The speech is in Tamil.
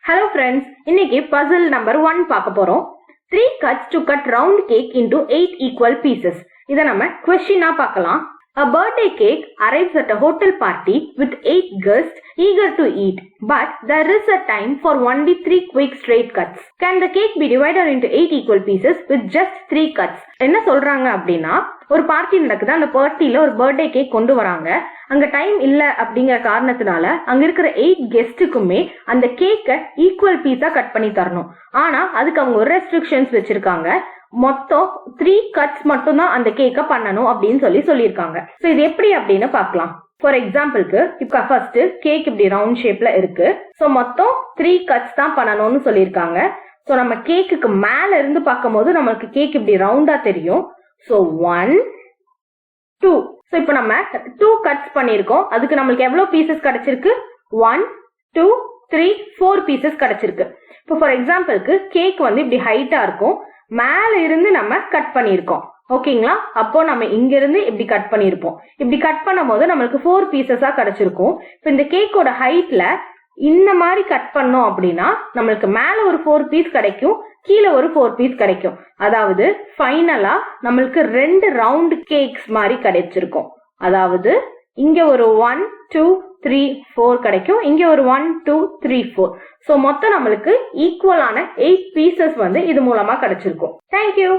Hello friends, இன்னைக்கு puzzle number 1 பார்க்க போறோம். 3 cuts to cut round cake into 8 equal pieces. இத நம்ம question பார்க்கலாம். A birthday cake arrives at a hotel party with 8 guests eager to eat, but there is a time for only 3 quick straight cuts. Can the cake be divided into 8 equal pieces with just 3 cuts? என்ன சொல்றாங்க அப்படின்னா, ஒரு பார்ட்டி நடக்குது, அந்த பார்ட்டில ஒரு பர்த்டே கேக் கொண்டு வராங்க. அங்க டைம் இல்ல அப்படிங்கிற காரணத்தினால அங்க இருக்கிற 8 கெஸ்டுக்குமே அந்த கேக்கை ஈக்குவல் பீஸா கட் பண்ணி தரணும். ஆனா அதுக்கு அவங்க ஒரு ரெஸ்ட்ரிக்ஷன்ஸ் வச்சிருக்காங்க. மொத்தம் 3 கட்ஸ் மட்டும் தான் அந்த கேக்கை பண்ணணும் அப்படின்னு சொல்லியிருக்காங்க. சோ இது எப்படி அப்படின்னு பார்க்கலாம். ஃபார் எக்ஸாம்பிளுக்கு இப்ப ஃபர்ஸ்ட் கேக் இப்படி ரவுண்ட் ஷேப்ல இருக்கு. சோ மொத்தம் 3 கட்ஸ் தான் பண்ணணும்னு சொல்லியிருக்காங்க. சோ நம்ம கேக்குக்கு மேல இருந்து பார்க்கும் போது நமக்கு கேக் இப்படி ரவுண்டா தெரியும். சோ 1 2. சோ இப்போ நம்ம 2 கட்ஸ் பண்ணிருக்கோம். அதுக்கு நம்மளுக்கு எவ்வளவு பீசஸ் கிடைச்சிருக்கு? 1 2 3 4 பீசஸ் கிடைச்சிருக்கு. இப்போ ஃபார் எக்ஸாம்பிளுக்கு கேக் வந்து இப்படி ஹைட்டா இருக்கும். மேல இருந்து நம்ம கட் பண்ணிருக்கோம். ஓகேங்களா? அப்போ நம்ம இங்க இருந்து இப்படி கட் பண்ணிருப்போம். இப்படி கட் பண்ணும் போது நம்மளுக்கு 4 பீசஸா கிடைச்சிருக்கும். இப்போ இந்த கேக்கோட ஹைட்ல இந்த மாதிரி கட் பண்ணோம் அப்படின்னா நம்மளுக்கு மேல ஒரு 4 பீஸ் கிடைக்கும், கீழே ஒரு 4 பீஸ் கிடைக்கும். அதாவது ஃபைனலா நம்மளுக்கு 2 ரவுண்ட் கேக்ஸ் மாதிரி கிடைச்சிருக்கும். அதாவது இங்க ஒரு 1 2 3 4 கிடைக்கும், இங்க ஒரு 1 2 3 4. சோ மொத்தம் நம்மளுக்கு ஈக்குவலான 8 பீசஸ் வந்து இது மூலமா கிடைச்சிருக்கும். தேங்க்யூ.